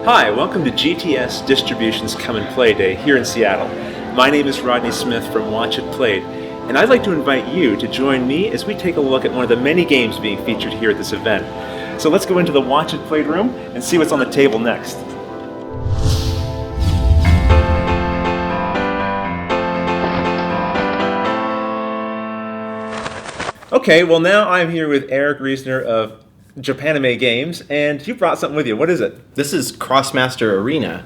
Hi, welcome to GTS Distributions Come and Play Day here in Seattle. My name is Rodney Smith from Watch It Played, and I'd like to invite you to join me as we take a look at one of the many games being featured here at this event. So let's go into the Watch It Played room and see what's on the table next. Okay, well now I'm here with Eric Riesner of Japanime Games, and you brought something with you. What is it? This is Krosmaster Arena.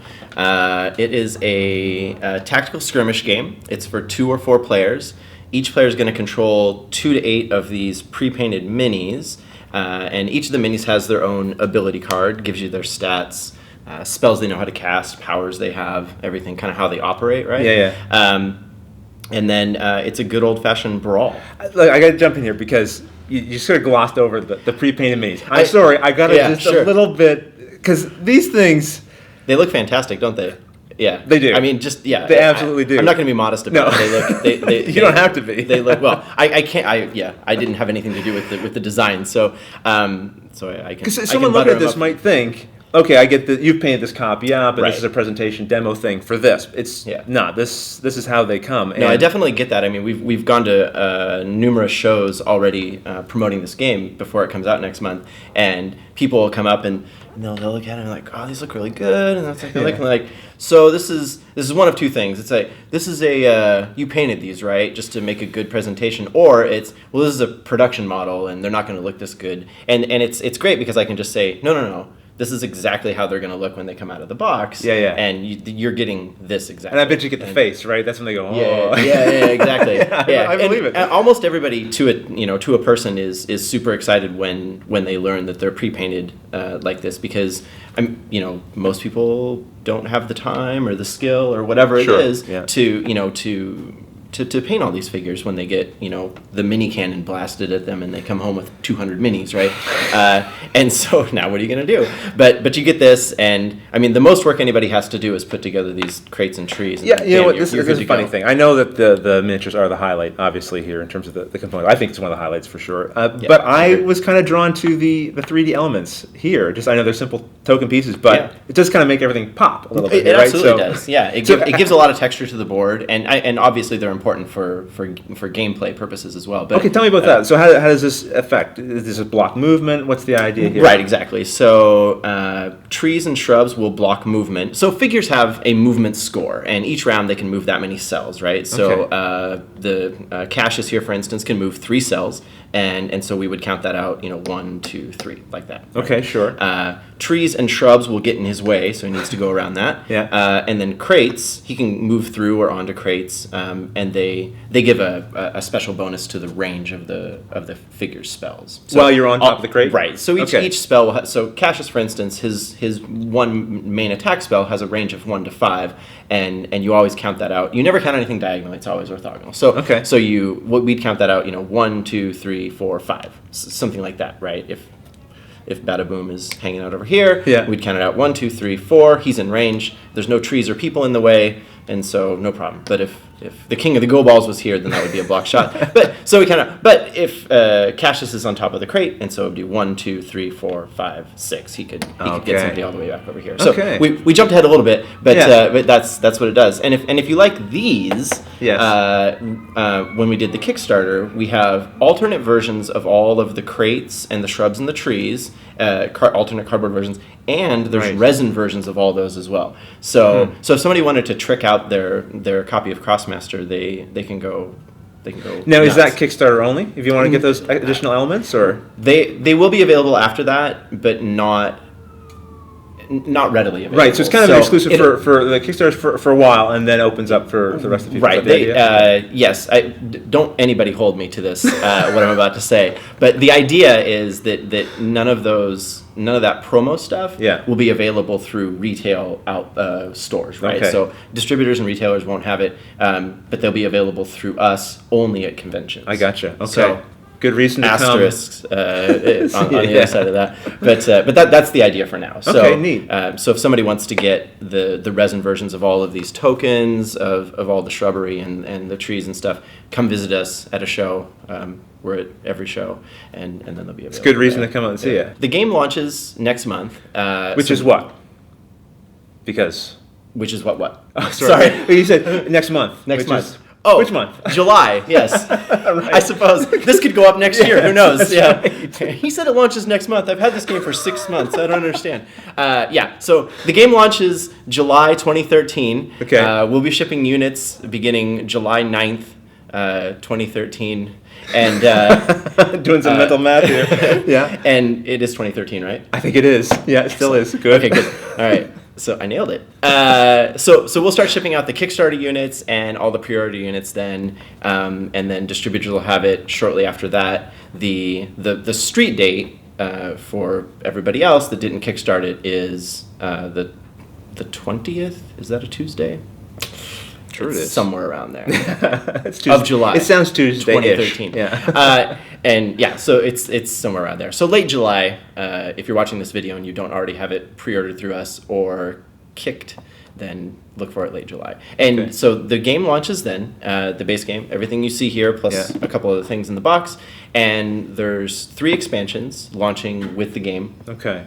It is a tactical skirmish game. It's for 2 or 4 players. Each player is going to control 2 to 8 of these pre-painted minis, and each of the minis has their own ability card, gives you their stats, spells they know how to cast, powers they have, everything, kind of how they operate, right? Yeah. And then it's a good old-fashioned brawl. Look, I got to jump in here because you sort of glossed over the pre-painted minis. I'm sorry, I got to a little bit, because these things... They look fantastic, don't they? Yeah. They do. I mean, just, yeah. They absolutely do. I'm not going to be modest about it. You don't have to be. They look, well, I can't, I didn't have anything to do with the design, so I can... Because someone looking at this might think, okay, I get that you've painted this copy, but right. This is a presentation demo thing for this. It's not. This is how they come. No, I definitely get that. I mean, we've gone to numerous shows already promoting this game before it comes out next month, and people will come up and they'll look at it and like, oh, these look really good, and that's like, so this is one of two things. It's like, this is you painted these, right, just to make a good presentation, or it's, well, this is a production model and they're not going to look this good, and it's great because I can just say no. This is exactly how they're going to look when they come out of the box. Yeah. And you're getting this exactly. And I bet you get the face, right? That's when they go, oh. Yeah, exactly. I believe it. Almost everybody to a person is super excited when they learn that they're pre-painted like this, because most people don't have the time or the skill or whatever it is to paint all these figures when they get, the mini cannon blasted at them and they come home with 200 minis, right? And so now what are you going to do? But you get this, and I mean, the most work anybody has to do is put together these crates and trees. And This is a funny thing. I know that the miniatures are the highlight, obviously, here in terms of the component. I think it's one of the highlights for sure. But I was kind of drawn to the 3D elements here. Just, I know they're simple token pieces, but it does kind of make everything pop a little bit. It absolutely does. Yeah, it gives a lot of texture to the board, and obviously they're important for gameplay purposes as well. But, okay, tell me about that. So how does this affect? Is this a block movement? What's the idea here? Right, exactly. So trees and shrubs will block movement. So figures have a movement score, and each round they can move that many cells, right? So the Cassius here, for instance, can move 3 cells, and so we would count that out, 1, 2, 3, like that. Right? Okay, sure. Trees and shrubs will get in his way, so he needs to go around that. And then crates, he can move through or onto crates, and they give a special bonus to the range of the figure's spells. So while you're on top of the crate? Right. So each spell will so Cassius, for instance, his one main attack spell has a range of 1 to 5, and you always count that out. You never count anything diagonally, it's always orthogonal. So we'd count that out, 1, 2, 3, 4, 5, something like that, right? If Bada Boom is hanging out over here, we'd count it out 1, 2, 3, 4. He's in range. There's no trees or people in the way, and so no problem. But if the king of the go balls was here, then that would be a block shot. But if Cassius is on top of the crate, and so it would do 1, 2, 3, 4, 5, 6. He could get somebody all the way back over here. So we jumped ahead a little bit, but that's what it does. And if you like these, when we did the Kickstarter, we have alternate versions of all of the crates and the shrubs and the trees, alternate cardboard versions, and there's resin versions of all those as well. So if somebody wanted to trick out their copy of Krosmaster, they can go. Now, is that Kickstarter only? If you want to get those additional elements, or they will be available after that, but not readily available. Right, so it's kind of exclusive for the Kickstarters for a while, and then opens up for the rest of the people. Right. Yes. Don't anybody hold me to this. What I'm about to say, but the idea is that none of that promo stuff will be available through retail stores, right? Okay. So distributors and retailers won't have it, but they'll be available through us only at conventions. I gotcha. Okay. So, good reason to asterisks on the other side of that, but that's the idea for now. So, okay, neat. So if somebody wants to get the resin versions of all of these tokens of all the shrubbery and the trees and stuff, come visit us at a show. We're at every show, and then they'll be available. It's a good reason to come out and see it. The game launches next month, which is what? Because? Which is what? Oh, sorry. You said next month. Next month. Which month? July, yes. Right. I suppose. This could go up next year. Who knows? Yeah. Right. He said it launches next month. I've had this game for 6 months. I don't understand. So the game launches July 2013. Okay. We'll be shipping units beginning July 9th, 2013. And doing some mental math here. Yeah. And it is 2013, right? I think it is. Yeah, it still is. Good. Okay, good. All right. So I nailed it. So we'll start shipping out the Kickstarter units and all the pre-order units then, and then distributors will have it shortly after that. The street date for everybody else that didn't kickstart it is the 20th. Is that a Tuesday? Sure, it is somewhere around there. It's of July. It sounds Tuesday-ish. 2013. Yeah. And yeah, so it's somewhere around there. So late July, if you're watching this video and you don't already have it pre-ordered through us or kicked, then look for it late July. And so the game launches then, the base game, everything you see here, plus a couple other things in the box. And there's 3 expansions launching with the game. Okay.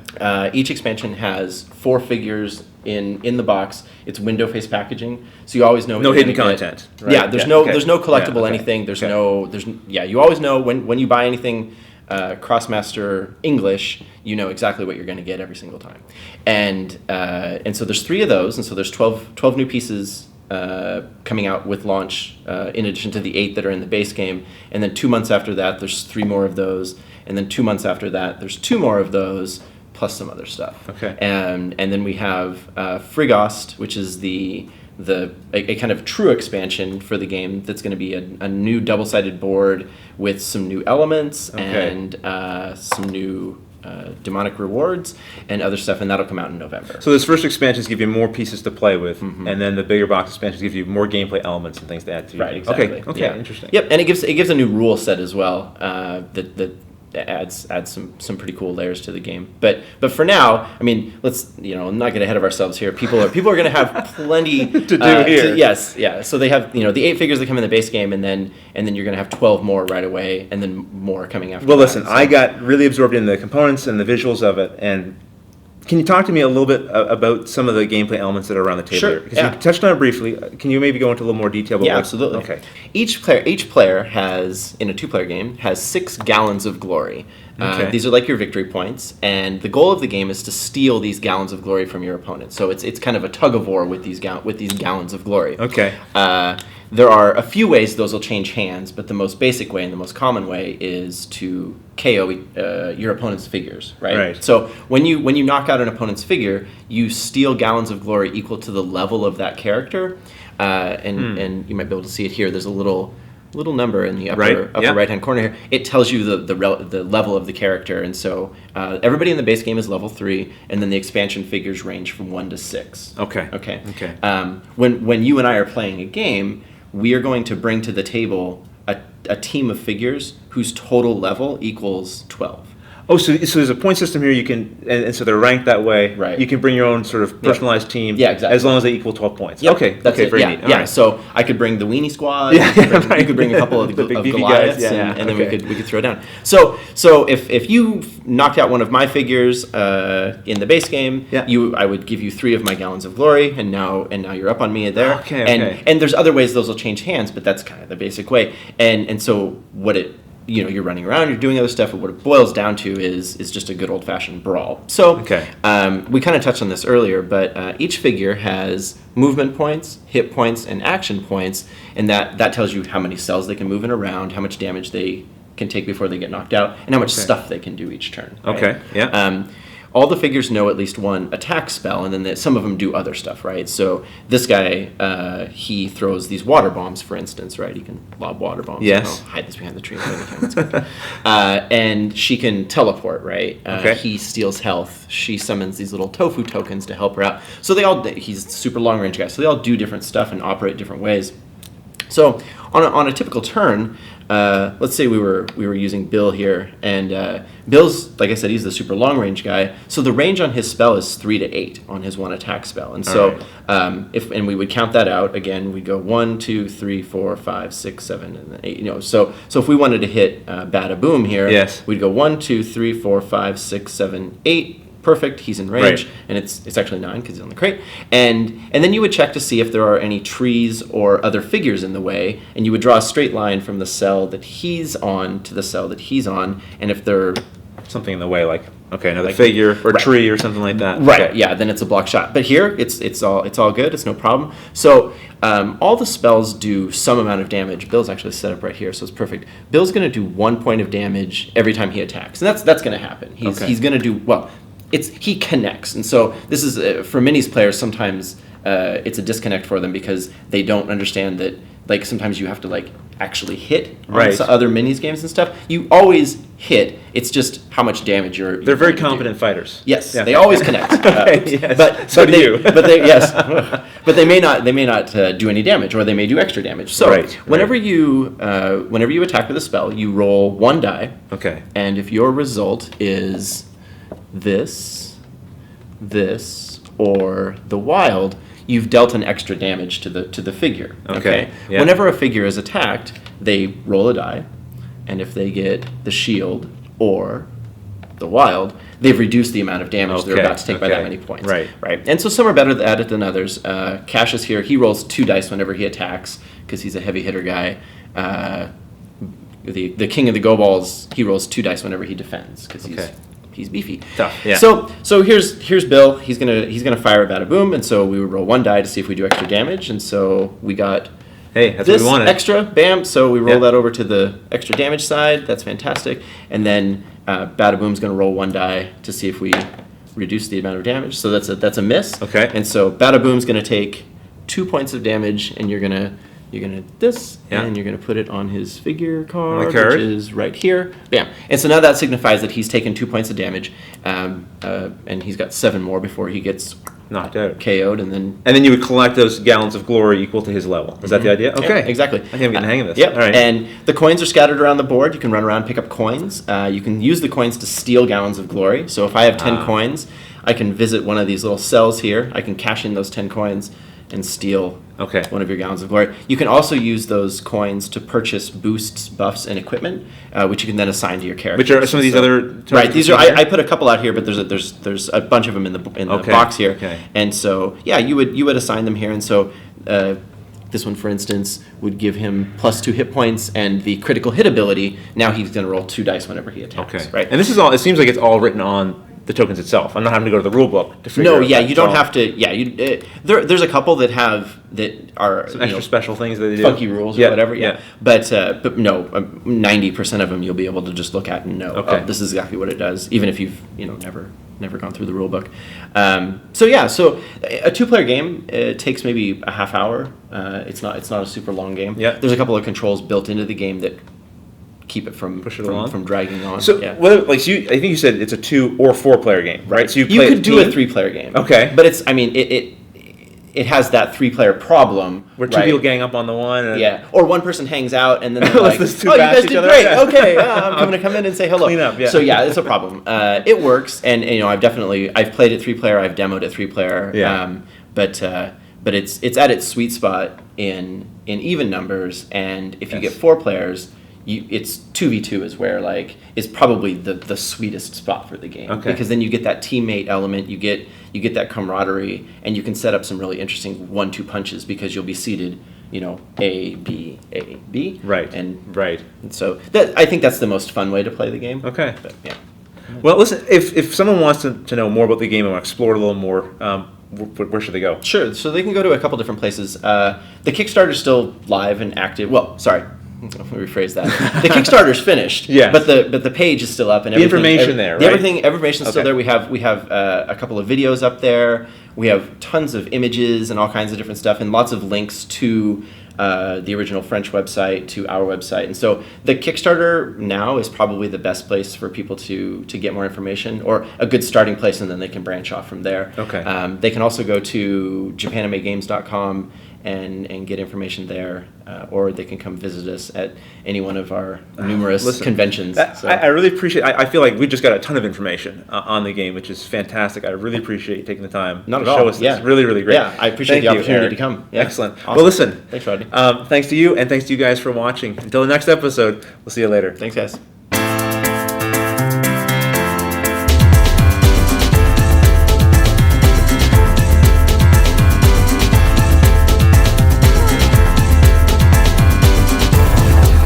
Each expansion has 4 figures in the box. It's window face packaging, so you always know no hidden content. Right? Yeah, there's no collectible anything. There's you always know when you buy anything Krosmaster English, you know exactly what you're going to get every single time. And so there's 3 of those, and so there's 12 new pieces coming out with launch, in addition to the 8 that are in the base game. And then 2 months after that, there's 3 more of those. And then 2 months after that, there's 2 more of those, plus some other stuff. Okay. And then we have Frigost, which is a kind of true expansion for the game. That's going to be a new double-sided board with some new elements and some new demonic rewards and other stuff, and that'll come out in November. So those first expansions give you more pieces to play with, and then the bigger box expansions give you more gameplay elements and things to add to. Right, exactly. Okay, interesting. Yep, and it gives a new rule set as well that adds some pretty cool layers to the game. But for now, I mean, let's not get ahead of ourselves here. People are going to have plenty to do here. Yes, yeah. So they have the 8 figures that come in the base game, and then you're going to have 12 more right away, and then more coming after. Well, listen, I got really absorbed in the components and the visuals of it, and can you talk to me a little bit about some of the gameplay elements that are around the table here? Because you touched on it briefly. Can you maybe go into a little more detail about absolutely. Okay. Each player has, in a 2-player game, has 6 gallons of glory. These are like your victory points, and the goal of the game is to steal these gallons of glory from your opponent. So it's kind of a tug of war with these gallons of glory. Okay. There are a few ways those will change hands, but the most basic way and the most common way is to KO your opponent's figures, right? Right. So when you knock out an opponent's figure, you steal gallons of glory equal to the level of that character, and you might be able to see it here. There's a little number in the upper right-hand corner here. It tells you the level of the character, and so everybody in the base game is level 3, and then the expansion figures range from 1 to 6. Okay. When you and I are playing a game, we are going to bring to the table a team of figures whose total level equals 12. Oh, so there's a point system here. You can, and so they're ranked that way. Right. You can bring your own sort of personalized team. Yeah, exactly. As long as they equal 12 points. Yep. Okay. That's okay. it. Very Yeah. neat. All yeah. right. So I could bring the Weenie Squad. Yeah. You could bring a couple of the big beefy Goliaths, guys. and then we could throw down. So if you knocked out one of my figures in the base game, I would give you 3 of my gallons of glory, and now you're up on me there. Okay. And there's other ways those will change hands, but that's kind of the basic way. And so what it you're running around, you're doing other stuff, but what it boils down to is just a good old-fashioned brawl. So we kind of touched on this earlier, but each figure has movement points, hit points, and action points, and that tells you how many cells they can move in around, how much damage they can take before they get knocked out, and how much stuff they can do each turn. Right? Okay, yeah. All the figures know at least one attack spell, and then some of them do other stuff, right? So this guy, he throws these water bombs, for instance, right? He can lob water bombs. Yes. I'll hide this behind the tree. And she can teleport, right? He steals health. She summons these little tofu tokens to help her out. So he's a super long range guy, so they all do different stuff and operate different ways. So on a typical turn, let's say we were using Bill here, and Bill's, like I said, he's the super long range guy. So the range on his spell is 3 to 8 on his one attack spell, and so and we would count that out again. We'd go 1, 2, 3, 4, 5, 6, 7, and 8. So if we wanted to hit Bada Boom here, we'd go 1, 2, 3, 4, 5, 6, 7, 8. perfect, he's in range, and it's actually 9 because he's on the crate. And then you would check to see if there are any trees or other figures in the way, and you would draw a straight line from the cell that he's on to the cell that he's on, and if there something in the way, like another figure or tree or something like that. Right. Okay. Yeah. Then it's a block shot. But here, it's all good. It's no problem. So all the spells do some amount of damage. Bill's actually set up right here, so it's perfect. Bill's going to do 1 point of damage every time he attacks, and that's going to happen. He's going to do well. He connects, and so this is for minis players. Sometimes it's a disconnect for them because they don't understand that. Like sometimes you have to like actually hit on other minis games and stuff. You always hit. It's just how much damage They're very competent fighters. Yes, they always connect. Yes. But so do you. But they may not do any damage, or they may do extra damage. So whenever you attack with a spell, you roll 1 die. Okay. And if your result is this, or the wild, you've dealt an extra damage to the figure. Okay. Yeah. Whenever a figure is attacked, they roll a die, and if they get the shield or the wild, they've reduced the amount of damage they're about to take by that many points. Right. And so some are better at it than others. Cassius here, he rolls 2 dice whenever he attacks because he's a heavy hitter guy. The king of the go balls, he rolls 2 dice whenever he defends because he's beefy. Tough. Yeah. So here's Bill. He's gonna fire at Bada-Boom, and so we would roll 1 die to see if we do extra damage, and so we got that's this what we wanted. Extra, bam. So we roll that over to the extra damage side. That's fantastic. And then Bada-Boom's gonna roll 1 die to see if we reduce the amount of damage. So that's a miss. Okay. And so Bada-Boom's gonna take 2 points of damage, and you're gonna this, and you're gonna put it on his figure card, which is right here. Bam. And so now that signifies that he's taken 2 points of damage, and he's got 7 more before he gets knocked out, KO'd, and then you would collect those gallons of glory equal to his level. Is that the idea? Okay, yeah, exactly. I think I'm getting the hang of this. Yep. All right. And the coins are scattered around the board. You can run around, pick up coins. You can use the coins to steal gallons of glory. So if I have 10 coins, I can visit one of these little cells here. I can cash in those 10 coins and steal one of your gallons of glory. You can also use those coins to purchase boosts, buffs, and equipment, which you can then assign to your character. Which are some of these other right? These are I put a couple out here, but there's a bunch of them in the box here. Okay. And so you would assign them here, and so this one, for instance, would give him +2 hit points and the critical hit ability. Now he's going to roll 2 dice whenever he attacks. Okay. Right. And this is all. It seems like it's all written on the tokens itself. I'm not having to go to the rule book to figure out. No, you don't have to. Yeah, there's a couple that are some extra special things that they do, funky rules or whatever. Yeah, but no, 90% of them you'll be able to just look at and know. Oh, this is exactly what it does, even if you've never gone through the rule book. So a 2-player game, it takes maybe a half hour. It's not a super long game. Yeah, there's a couple of controls built into the game that keep it from dragging on. So, I think you said it's a 2 or 4-player game, right? So you could do a 3-player game. Okay, but it has that 3-player problem where 2 people gang up on the one. Or one person hangs out and then they're like, you guys did great. Okay, I'm going to come in and say hello. Clean up. Yeah. So it's a problem. It works, and I've played it 3-player. I've demoed it 3-player. Yeah. But it's at its sweet spot in even numbers, and if you get 4 players. It's 2v2 is where is probably the sweetest spot for the game, because then you get that teammate element, you get that camaraderie, and you can set up some really interesting 1-2 punches because you'll be seated, A B A B, and so I think that's the most fun way to play the game. Okay, but, yeah. Well, listen, if someone wants to know more about the game and explore it a little more, where should they go? Sure, so they can go to a couple different places. The Kickstarter's still live and active. Well, sorry. Let me rephrase that. The Kickstarter's finished, but the page is still up and everything. The information there, right? Everything's still there. We have a couple of videos up there. We have tons of images and all kinds of different stuff, and lots of links to the original French website, to our website. And so the Kickstarter now is probably the best place for people to get more information, or a good starting place, and then they can branch off from there. Okay. They can also go to JapanimeGames.com and get information there, or they can come visit us at any one of our numerous conventions. I really appreciate. I feel like we just got a ton of information on the game, which is fantastic. I really appreciate you taking the time to show us this. Really, really great. Yeah, I appreciate the opportunity to come. Yeah. Excellent. Awesome. Well, listen. Thanks, Rodney. Thanks to you, and thanks to you guys for watching. Until the next episode, we'll see you later. Thanks, guys.